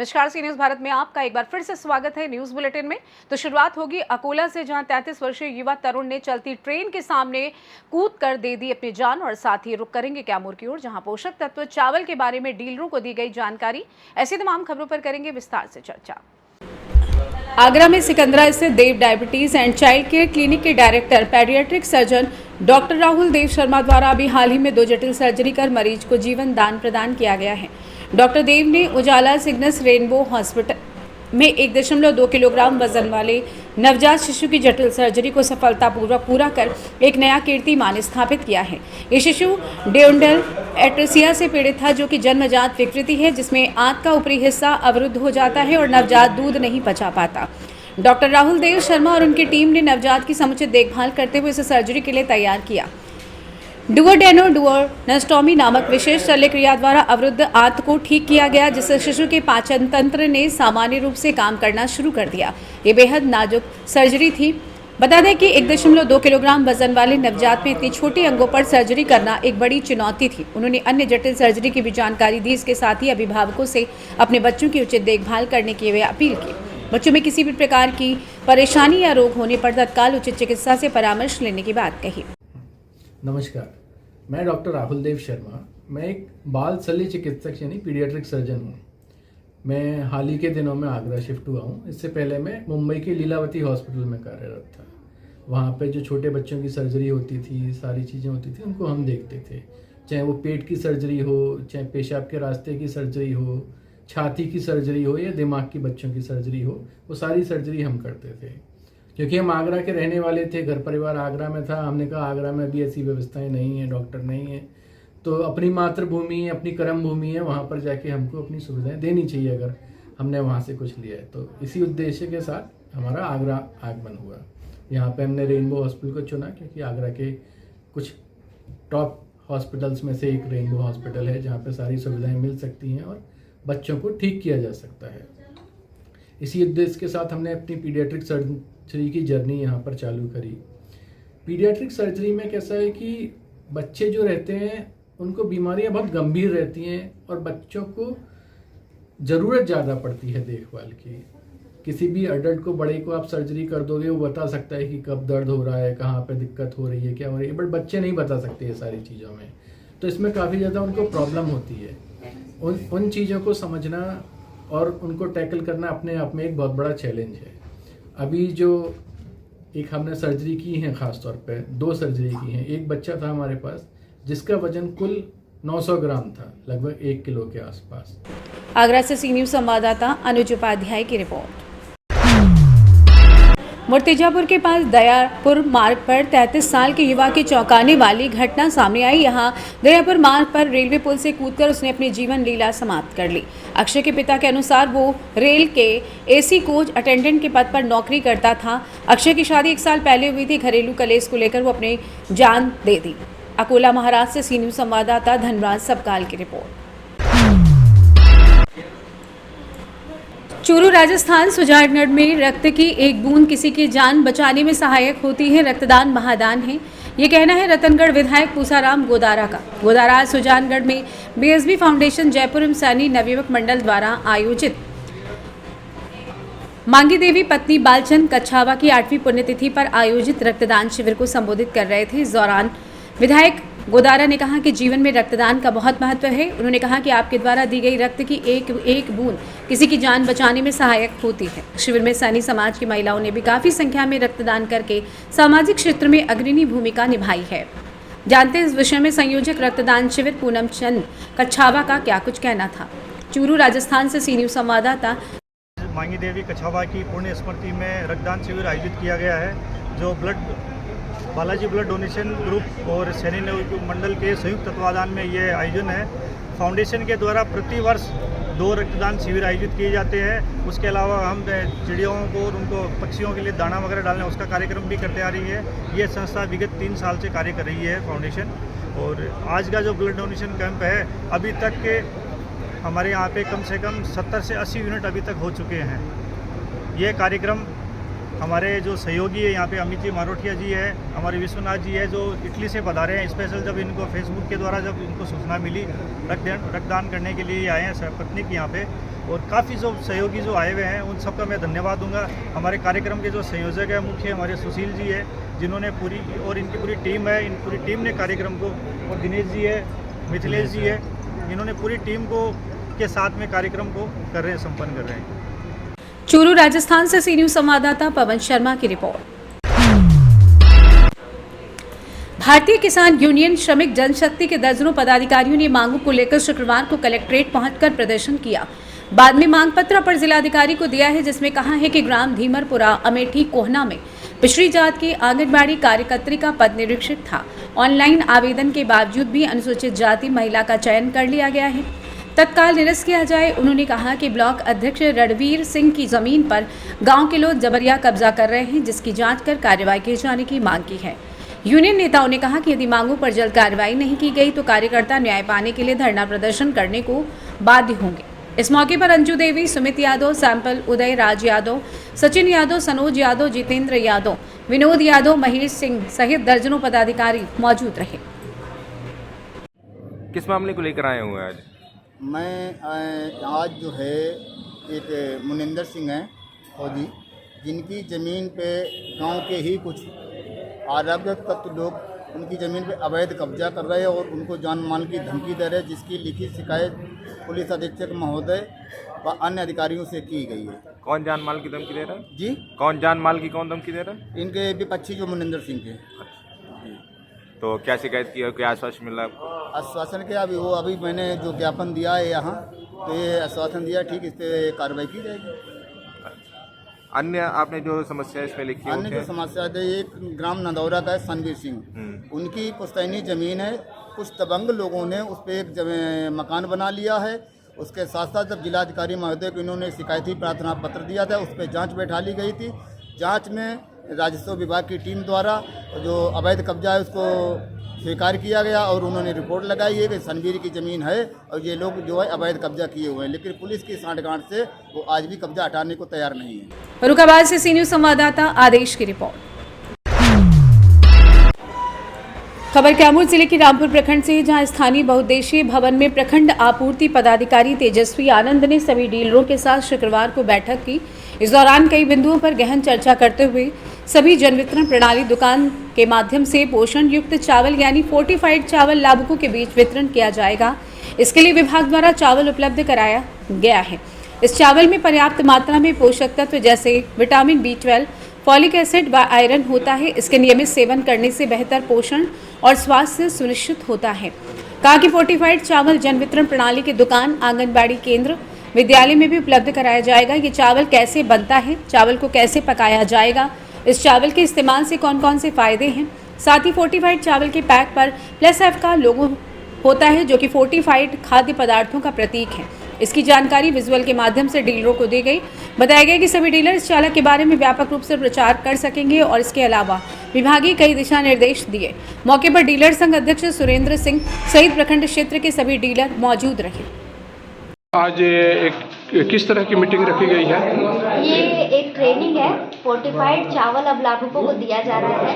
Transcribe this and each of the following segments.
नमस्कार, सी न्यूज भारत में आपका एक बार फिर से स्वागत है। न्यूज बुलेटिन में तो शुरुआत होगी अकोला से, जहां 33 वर्षीय युवा तरुण ने चलती ट्रेन के सामने कूद कर दे दी अपनी जान। और साथ ही रुक करेंगे कैमूर की ओर, जहां पोषक तत्व चावल के बारे में डीलरों को दी गई जानकारी। ऐसी तमाम खबरों पर करेंगे विस्तार से चर्चा। आगरा में सिकंदरा स्थित Dev diabetes and child care clinic के director paediatric surgeon doctor Rahul Dev Sharma द्वारा अभी हाल ही में 2 जटिल सर्जरी कर मरीज को जीवन दान प्रदान किया गया है। डॉक्टर देव ने उजाला सिग्नस रेनबो हॉस्पिटल में 1.2 किलोग्राम वजन वाले नवजात शिशु की जटिल सर्जरी को सफलतापूर्वक पूरा कर एक नया कीर्तिमान स्थापित किया है। ये शिशु डेओन्डल एट्रेसिया से पीड़ित था, जो कि जन्मजात विकृति है, जिसमें आंत का ऊपरी हिस्सा अवरुद्ध हो जाता है और नवजात दूध नहीं पचा पाता। डॉक्टर राहुल देव शर्मा और उनकी टीम ने नवजात की समुचित देखभाल करते हुए इसे सर्जरी के लिए तैयार किया। डुओडेनोडुओनेस्टोमी नामक विशेष शल्य क्रिया द्वारा अवरुद्ध आंत को ठीक किया गया, जिससे शिशु के पाचन तंत्र ने सामान्य रूप से काम करना शुरू कर दिया। ये बेहद नाजुक सर्जरी थी। बता दें कि 1.2 किलोग्राम वजन वाले नवजात में इतनी छोटी अंगों पर सर्जरी करना एक बड़ी चुनौती थी। उन्होंने अन्य जटिल सर्जरी की भी जानकारी दी। इसके साथ ही अभिभावकों से अपने बच्चों की उचित देखभाल करने की वे अपील की। बच्चों में किसी भी प्रकार की परेशानी या रोग होने पर तत्काल उचित चिकित्सा से परामर्श लेने की बात कही। नमस्कार, मैं डॉक्टर राहुल देव शर्मा। मैं एक बाल शल्य चिकित्सक यानी पीडियाट्रिक सर्जन हूँ। मैं हाल ही के दिनों में आगरा शिफ्ट हुआ हूँ। इससे पहले मैं मुंबई के लीलावती हॉस्पिटल में कार्यरत था। वहाँ पे जो छोटे बच्चों की सर्जरी होती थी, सारी चीज़ें होती थी, उनको हम देखते थे। चाहे वो पेट की सर्जरी हो, चाहे पेशाब के रास्ते की सर्जरी हो, छाती की सर्जरी हो या दिमाग की बच्चों की सर्जरी हो, वो सारी सर्जरी हम करते थे। क्योंकि हम आगरा के रहने वाले थे, घर परिवार आगरा में था। हमने कहा आगरा में भी ऐसी व्यवस्थाएं नहीं है, डॉक्टर नहीं है, तो अपनी मातृभूमि है, अपनी कर्म भूमि है, वहाँ पर जाके हमको अपनी सुविधाएं देनी चाहिए अगर हमने वहाँ से कुछ लिया है। तो इसी उद्देश्य के साथ हमारा आगरा आगमन हुआ। यहाँ पे हमने रेनबो हॉस्पिटल को चुना, क्योंकि आगरा के कुछ टॉप हॉस्पिटल्स में से एक रेनबो हॉस्पिटल है, जहाँ पर सारी सुविधाएँ मिल सकती हैं और बच्चों को ठीक किया जा सकता है। इसी उद्देश्य के साथ हमने अपनी पीडियाट्रिक सर्जरी की जर्नी यहाँ पर चालू करी। पीडियाट्रिक सर्जरी में कैसा है कि बच्चे जो रहते हैं उनको बीमारियाँ बहुत गंभीर रहती हैं और बच्चों को ज़रूरत ज़्यादा पड़ती है देखभाल की। किसी भी अडल्ट को, बड़े को आप सर्जरी कर दोगे, वो बता सकता है कि कब दर्द हो रहा है, कहाँ पे दिक्कत हो रही है, क्या हो रही है, बट बच्चे नहीं बता सकते ये सारी चीज़ों में। तो इसमें काफ़ी ज़्यादा उनको प्रॉब्लम होती है। उन चीज़ों को समझना और उनको टैकल करना अपने आप में एक बहुत बड़ा चैलेंज है। अभी जो एक हमने सर्जरी की है, ख़ास तौर पे 2 सर्जरी की हैं। एक बच्चा था हमारे पास जिसका वजन कुल 900 ग्राम था, लगभग 1 किलो के आसपास। आगरा से सी न्यूज संवाददाता अनुज उपाध्याय की रिपोर्ट। मुर्तिजापुर के पास दयापुर मार्ग पर 33 साल के युवा की चौंकाने वाली घटना सामने आई। यहां दयापुर मार्ग पर रेलवे पुल से कूदकर उसने अपनी जीवन लीला समाप्त कर ली। अक्षय के पिता के अनुसार वो रेल के एसी कोच अटेंडेंट के पद पर नौकरी करता था। अक्षय की शादी 1 साल पहले हुई थी। घरेलू कलेश को लेकर वो अपनी जान दे दी। अकोला महाराष्ट्र से सी न्यूज संवाददाता धनराज सबकाल की रिपोर्ट। चूरू राजस्थान सुजानगढ़ में रक्त की एक बूंद किसी की जान बचाने में सहायक होती है। रक्तदान महादान है, ये कहना है रतनगढ़ विधायक पूसाराम गोदारा का। गोदारा आज सुजानगढ़ में बीएसबी फाउंडेशन जयपुर एवं सैनी नवयुवक मंडल द्वारा आयोजित मांगी देवी पत्नी बालचंद कच्छावा की 8वीं पुण्यतिथि पर आयोजित रक्तदान शिविर को संबोधित कर रहे थे। इस दौरान विधायक गोदारा ने कहा कि जीवन में रक्तदान का बहुत महत्व है। उन्होंने कहा कि आपके द्वारा दी गई रक्त की एक बूंद किसी की जान बचाने में सहायक होती है। शिविर में सैनी समाज की महिलाओं ने भी काफी संख्या में रक्तदान करके सामाजिक क्षेत्र में अग्रणी भूमिका निभाई है। जानते हैं इस विषय में संयोजक रक्तदान शिविर पूनम चंद कच्छावा का क्या कुछ कहना था। चूरू राजस्थान से सी न्यूज संवाददाता। मांगी देवी कच्छावा की पुण्य स्मृति में रक्तदान शिविर आयोजित किया गया है, जो बालाजी ब्लड डोनेशन ग्रुप और सैनी नवयुवक मंडल के संयुक्त तत्वाधान में ये आयोजन है। फाउंडेशन के द्वारा प्रति वर्ष 2 रक्तदान शिविर आयोजित किए जाते हैं। उसके अलावा हम चिड़ियों को और उनको पक्षियों के लिए दाना वगैरह डालने उसका कार्यक्रम भी करते आ रही है। ये संस्था विगत 3 साल से कार्य कर रही है फाउंडेशन। और आज का जो ब्लड डोनेशन कैंप है, अभी तक के हमारे यहाँ पे कम से कम 70 से 80 यूनिट अभी तक हो चुके हैं। ये कार्यक्रम हमारे जो सहयोगी है यहाँ पे अमित जी मारोठिया जी है, हमारे विश्वनाथ जी है जो इटली से पधारे हैं स्पेशल। जब इनको फेसबुक के द्वारा जब इनको सूचना मिली रक्तदान करने के लिए आए हैं पत्नीक यहाँ पे, और काफ़ी जो सहयोगी जो आए हुए हैं उन सबका मैं धन्यवाद दूंगा। हमारे कार्यक्रम के जो संयोजक है मुख्य हमारे सुशील जी है, जिन्होंने पूरी और इनकी पूरी टीम है, इन पूरी टीम ने कार्यक्रम को, और दिनेश जी है, मिथिलेश जी है, इन्होंने पूरी टीम को के साथ में कार्यक्रम को संपन्न कर रहे हैं। चूरू राजस्थान से सी न्यूज संवाददाता पवन शर्मा की रिपोर्ट। भारतीय किसान यूनियन श्रमिक जनशक्ति के दर्जनों पदाधिकारियों ने मांगों को लेकर शुक्रवार को कलेक्ट्रेट पहुंचकर प्रदर्शन किया। बाद में मांग पत्र अपर जिलाधिकारी को दिया है, जिसमें कहा है कि ग्राम धीमरपुरा अमेठी कोहना में पिछड़ी जात की आंगनबाड़ी कार्यकर्त्री का पद निरीक्षक था। ऑनलाइन आवेदन के बावजूद भी अनुसूचित जाति महिला का चयन कर लिया गया है, तत्काल निरस्त किया जाए। उन्होंने कहा कि ब्लॉक अध्यक्ष रणवीर सिंह की जमीन पर गांव के लोग जबरिया कब्जा कर रहे हैं, जिसकी जांच कर कार्रवाई किए जाने की मांग की है। यूनियन नेताओं ने कहा कि यदि मांगों पर जल्द कार्रवाई नहीं की गई तो कार्यकर्ता न्याय पाने के लिए धरना प्रदर्शन करने को बाध्य होंगे। इस मौके पर अंजू देवी, सुमित यादव, सैंपल उदय राज यादव, सचिन यादव, सनोज यादव, जितेंद्र यादव, विनोद यादव, महेश सिंह सहित दर्जनों पदाधिकारी मौजूद रहे। किस मामले को लेकर आए हुए हैं आज? मैं आज जो है एक मुनिंदर सिंह हैं फौजी, जिनकी ज़मीन पे गांव के ही कुछ अराजक तत्व लोग उनकी ज़मीन पे अवैध कब्जा कर रहे हैं और उनको जान माल की धमकी दे रहे हैं, जिसकी लिखित शिकायत पुलिस अधीक्षक महोदय व अन्य अधिकारियों से की गई है। कौन जान माल की धमकी दे रहा है जी? कौन जान माल की कौन धमकी दे रहा है? इनके विपक्षी जो मुनिंदर सिंह के। तो क्या शिकायत की और क्या आश्वासन मिला आपको? आश्वासन के अभी मैंने जो ज्ञापन दिया है यहाँ, तो ये आश्वासन दिया ठीक, इस पर कार्रवाई की जाएगी। अन्य आपने जो समस्या इसमें लिखी है, अन्य जो समस्या है, एक ग्राम नदौरा का है सनवीर सिंह, उनकी पुश्तैनी ज़मीन है, कुछ दबंग लोगों ने उस पर एक मकान बना लिया है। उसके साथ साथ जब जिलाधिकारी महोदय को इन्होंने शिकायती प्रार्थना पत्र दिया था, उस पर जाँच बैठा ली गई थी। जाँच में राजस्व विभाग की टीम द्वारा जो अवैध कब्जा है उसको स्वीकार किया गया और उन्होंने रिपोर्ट लगाई है कि सनवीर की ज़मीन है और ये लोग जो है अवैध कब्जा किए हुए हैं, लेकिन पुलिस की सांठगांठ से वो आज भी कब्जा हटाने को तैयार नहीं है। फर्रुखाबाद से सी न्यूज संवाददाता आदेश की रिपोर्ट। खबर कैमूर जिले के रामपुर प्रखंड से, जहां स्थानीय बहुउद्देशीय भवन में प्रखंड आपूर्ति पदाधिकारी तेजस्वी आनंद ने सभी डीलरों के साथ शुक्रवार को बैठक की। इस दौरान कई बिंदुओं पर गहन चर्चा करते हुए सभी जन वितरण प्रणाली दुकान के माध्यम से पोषण युक्त चावल यानी फोर्टिफाइड चावल लाभुकों के बीच वितरण किया जाएगा। इसके लिए विभाग द्वारा चावल उपलब्ध कराया गया है। इस चावल में पर्याप्त मात्रा में पोषक तत्व जैसे विटामिन B12, फॉलिक एसिड व आयरन होता है। इसके नियमित सेवन करने से बेहतर पोषण और स्वास्थ्य सुनिश्चित होता है। कहा कि फोर्टिफाइड चावल जन वितरण प्रणाली की दुकान, आंगनबाड़ी केंद्र, विद्यालय में भी उपलब्ध कराया जाएगा। ये चावल कैसे बनता है, चावल को कैसे पकाया जाएगा, इस चावल के इस्तेमाल से कौन कौन से फायदे हैं। साथ ही फोर्टिफाइड चावल के पैक पर +F का लोगो होता है, जो कि फोर्टिफाइड खाद्य पदार्थों का प्रतीक है। इसकी जानकारी विजुअल के माध्यम से डीलरों को दी गई। बताया गया कि सभी डीलर इस चावल के बारे में व्यापक रूप से प्रचार कर सकेंगे और इसके अलावा विभागीय कई दिशा निर्देश दिए। मौके पर डीलर संघ अध्यक्ष सुरेंद्र सिंह सहित प्रखंड क्षेत्र के सभी डीलर मौजूद रहे। आज किस तरह की मीटिंग रखी गई है? ये एक ट्रेनिंग है, फोर्टिफाइड चावल अब लाभुकों को दिया जा रहा है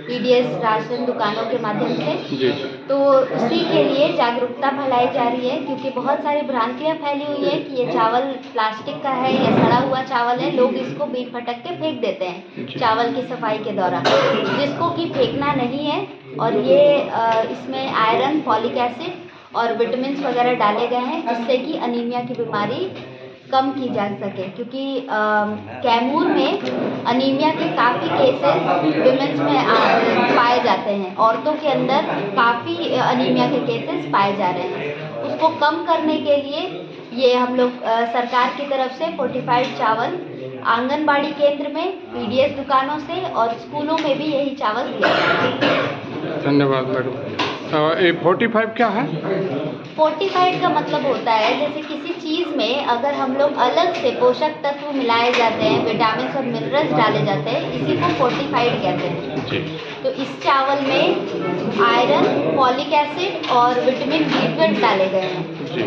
PDS राशन दुकानों के माध्यम से। जी। तो उसी के लिए जागरूकता फैलाई जा रही है, क्योंकि बहुत सारी भ्रांतियां फैली हुई है कि ये चावल प्लास्टिक का है या सड़ा हुआ चावल है। लोग इसको बीट फटक के फेंक देते हैं चावल की सफाई के दौरान, जिसको कि फेंकना नहीं है। और ये इसमें आयरन, फॉलिक एसिड और विटामिन वगैरह डाले गए हैं, जिससे कि अनीमिया की बीमारी कम की जा सके। क्योंकि कैमूर में अनीमिया के काफ़ी केसेस विमेंस में पाए जाते हैं, औरतों के अंदर काफ़ी अनीमिया के केसेस पाए जा रहे हैं। उसको कम करने के लिए ये हम लोग सरकार की तरफ से फोर्टिफाइड चावल आंगनबाड़ी केंद्र में, PDS दुकानों से और स्कूलों में भी यही चावल दिया जाता है। धन्यवाद मैडम। ये 45 क्या है? फोर्टिफाइड का मतलब होता है जैसे किसी चीज़ में अगर हम लोग अलग से पोषक तत्व मिलाए जाते हैं, विटामिन और मिनरल्स डाले जाते हैं, इसी को फोर्टिफाइड कहते हैं। जी। तो इस चावल में आयरन, फॉलिक एसिड और विटामिन B12 डाले गए हैं, जी,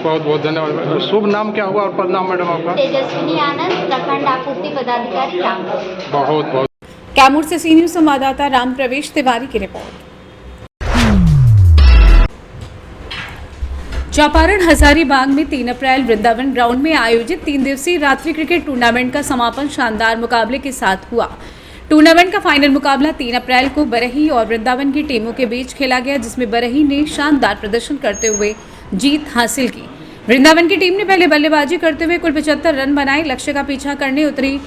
बहुत बहुत धन्यवाद। शुभ नाम क्या हुआ और पद नाम मैडम आपका? तेजस्विनी आनंद, प्रखंड आपूर्ति पदाधिकारी रामपुर। बहुत बहुत कैमूर से सी न्यूज संवाददाता राम प्रवेश तिवारी की रिपोर्ट। चौपारण हजारीबाग में 3 अप्रैल वृंदावन ग्राउंड में आयोजित 3 दिवसीय रात्रि क्रिकेट टूर्नामेंट का समापन शानदार मुकाबले के साथ हुआ। टूर्नामेंट का फाइनल मुकाबला 3 अप्रैल को बरही और वृंदावन की टीमों के बीच खेला गया, जिसमें बरही ने शानदार प्रदर्शन करते हुए जीत हासिल की। वृंदावन की टीम ने पहले बल्लेबाजी करते हुए कुल 75 रन बनाए। लक्ष्य का पीछा करने उतरी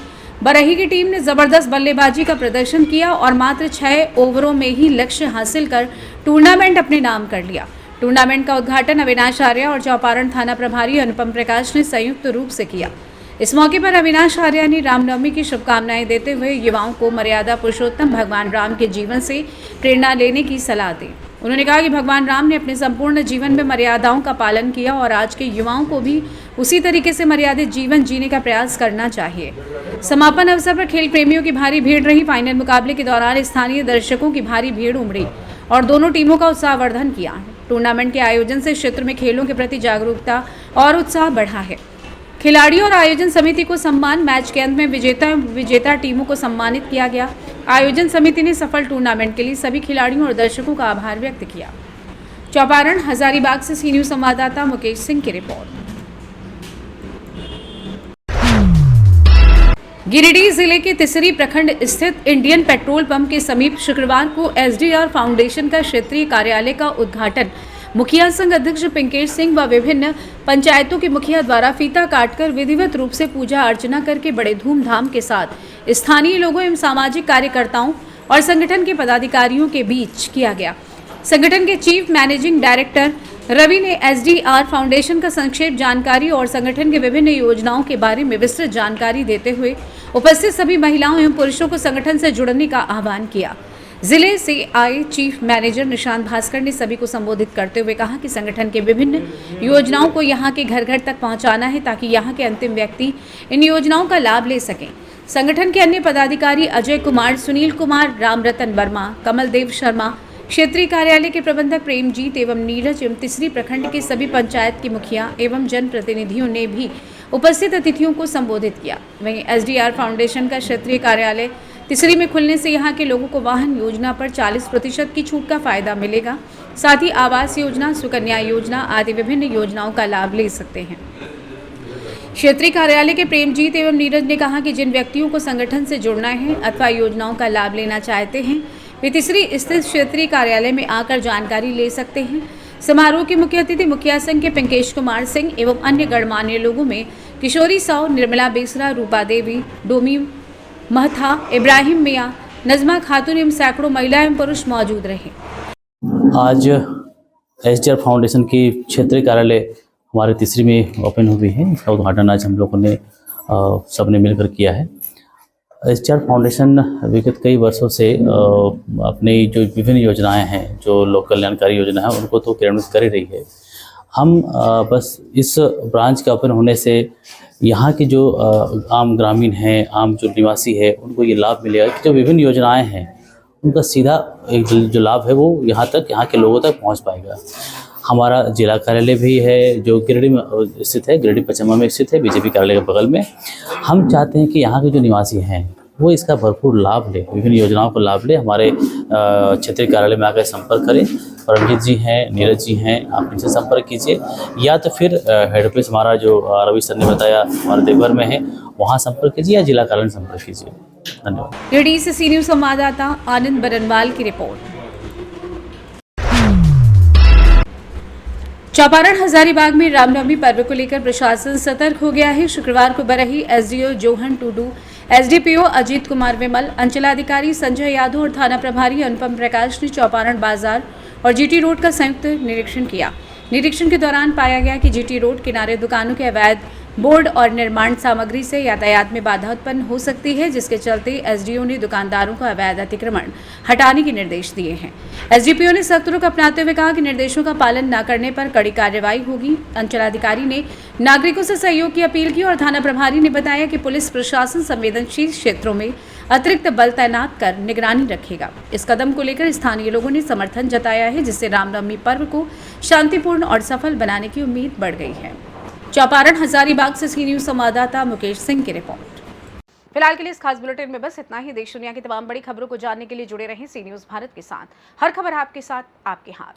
बरही की टीम ने जबरदस्त बल्लेबाजी का प्रदर्शन किया और मात्र 6 ओवरों में ही लक्ष्य हासिल कर टूर्नामेंट अपने नाम कर लिया। टूर्नामेंट का उद्घाटन अविनाश आर्य और चौपारण थाना प्रभारी अनुपम प्रकाश ने संयुक्त रूप से किया। इस मौके पर अविनाश आर्य ने रामनवमी की शुभकामनाएं देते हुए युवाओं को मर्यादा पुरुषोत्तम भगवान राम के जीवन से प्रेरणा लेने की सलाह दी। उन्होंने कहा कि भगवान राम ने अपने संपूर्ण जीवन में मर्यादाओं का पालन किया और आज के युवाओं को भी उसी तरीके से मर्यादित जीवन जीने का प्रयास करना चाहिए। समापन अवसर पर खेल प्रेमियों की भारी भीड़ रही। फाइनल मुकाबले के दौरान स्थानीय दर्शकों की भारी भीड़ उमड़ी और दोनों टीमों का उत्साहवर्धन किया। टूर्नामेंट के आयोजन से क्षेत्र में खेलों के प्रति जागरूकता और उत्साह बढ़ा है। खिलाड़ियों और आयोजन समिति को सम्मान। मैच के अंत में विजेता टीमों को सम्मानित किया गया। आयोजन समिति ने सफल टूर्नामेंट के लिए सभी खिलाड़ियों और दर्शकों का आभार व्यक्त किया। चौपारण हजारीबाग से सी न्यूज संवाददाता मुकेश सिंह की रिपोर्ट। गिरिडीह जिले के तिसरी प्रखंड स्थित इंडियन पेट्रोल पंप के समीप शुक्रवार को एसडीआर फाउंडेशन का क्षेत्रीय कार्यालय का उद्घाटन मुखिया संघ अध्यक्ष पिंकेश सिंह व विभिन्न पंचायतों के मुखिया द्वारा फीता काटकर विधिवत रूप से पूजा अर्चना करके बड़े धूमधाम के साथ स्थानीय लोगों एवं सामाजिक कार्यकर्ताओं और संगठन के पदाधिकारियों के बीच किया गया। संगठन के चीफ मैनेजिंग डायरेक्टर रवि ने एसडीआर फाउंडेशन का संक्षेप जानकारी और संगठन के विभिन्न योजनाओं के बारे में विस्तृत जानकारी देते हुए उपस्थित सभी महिलाओं एवं पुरुषों को संगठन से जुड़ने का आह्वान किया। जिले से आए चीफ मैनेजर निशांत भास्कर ने सभी को संबोधित करते हुए कहा कि संगठन के विभिन्न योजनाओं को यहां के घर घर तक पहुंचाना है ताकि यहां के अंतिम व्यक्ति इन योजनाओं का लाभ ले सकें। संगठन के अन्य पदाधिकारी अजय कुमार, सुनील कुमार, रामरतन वर्मा, कमलदेव शर्मा, क्षेत्रीय कार्यालय के प्रबंधक प्रेमजीत एवं नीरज एवं तिसरी प्रखंड के सभी पंचायत के मुखिया एवं जनप्रतिनिधियों ने भी उपस्थित अतिथियों को संबोधित किया। वहीं एसडीआर फाउंडेशन का क्षेत्रीय कार्यालय तिसरी में खुलने से यहाँ के लोगों को वाहन योजना पर 40% की छूट का फायदा मिलेगा। साथ ही आवास योजना, सुकन्या योजना आदि विभिन्न योजनाओं का लाभ ले सकते हैं। क्षेत्रीय कार्यालय के प्रेमजीत एवं नीरज ने कहा कि जिन व्यक्तियों को संगठन से जुड़ना है अथवा योजनाओं का लाभ लेना चाहते हैं वे तिसरी स्थित क्षेत्रीय कार्यालय में आकर जानकारी ले सकते हैं। समारोह के मुख्य अतिथि मुखिया संघ के पिंकेश कुमार सिंह एवं अन्य गणमान्य लोगों में किशोरी साव, निर्मला बेसरा, रूपा देवी, डोमी महथा, इब्राहिम मियाँ, नजमा खातून एवं सैकड़ों महिला एवं पुरुष मौजूद रहे। आज एसडीआर फाउंडेशन की क्षेत्रीय कार्यालय हमारे तिसरी में ओपन हुई है। इसका उद्घाटन आज हम लोगों ने सबने मिलकर किया है। एसडीआर फाउंडेशन विगत कई वर्षों से अपनी जो विभिन्न योजनाएं हैं, जो लोक कल्याणकारी योजना है, उनको तो क्रियान्वित कर ही रही है। हम बस इस ब्रांच के ओपन होने से यहाँ के जो आम ग्रामीण हैं, आम जो निवासी है, उनको ये लाभ मिलेगा कि जो विभिन्न योजनाएं हैं उनका सीधा एक जो लाभ है वो यहाँ के लोगों तक पहुँच पाएगा। हमारा जिला कार्यालय भी है जो गिरिडीह में स्थित है, गिरिडीह पचम्मा में स्थित है, बीजेपी कार्यालय के बगल में। हम चाहते हैं कि यहाँ के जो निवासी हैं वो इसका भरपूर लाभ ले, विभिन्न योजनाओं का लाभ ले। हमारे क्षेत्रीय कार्यालय में आकर संपर्क करें। परमजीत जी हैं, नीरज जी हैं, आप इनसे संपर्क कीजिए या तो फिर हेड ऑफिस हमारा जो रवि सर ने बताया हमारे देवघर में है, वहाँ संपर्क कीजिए या जिला कार्यालय में संपर्क कीजिए। धन्यवाद। गिरिडीह से सी न्यूज संवाददाता आनंद बरनवाल की रिपोर्ट। चौपारण हजारीबाग में रामनवमी पर्व को लेकर प्रशासन सतर्क हो गया है। शुक्रवार को बरही एसडीओ जोहन टूडू, एसडीपीओ अजीत कुमार विमल, अंचलाधिकारी संजय यादव और थाना प्रभारी अनुपम प्रकाश ने चौपारण बाजार और जीटी रोड का संयुक्त निरीक्षण किया। निरीक्षण के दौरान पाया गया कि जीटी रोड किनारे दुकानों के अवैध बोर्ड और निर्माण सामग्री से यातायात में बाधा उत्पन्न हो सकती है, जिसके चलते एसडीओ ने दुकानदारों को अवैध अतिक्रमण हटाने के निर्देश दिए हैं। एसडीपीओ ने सख्त रुख अपनाते हुए कहा कि निर्देशों का पालन न करने पर कड़ी कार्रवाई होगी। अंचलाधिकारी ने नागरिकों से सहयोग की अपील की और थाना प्रभारी ने बताया कि पुलिस प्रशासन संवेदनशील क्षेत्रों में अतिरिक्त बल तैनात कर निगरानी रखेगा। इस कदम को लेकर स्थानीय लोगों ने समर्थन जताया है, जिससे रामनवमी पर्व को शांतिपूर्ण और सफल बनाने की उम्मीद बढ़ गई है। चौपारण हजारीबाग से सी न्यूज संवाददाता मुकेश सिंह की रिपोर्ट। फिलहाल के लिए इस खास बुलेटिन में बस इतना ही। देश दुनिया की तमाम बड़ी खबरों को जानने के लिए जुड़े रहें सी न्यूज भारत के साथ। हर खबर आपके साथ, आपके हाथ।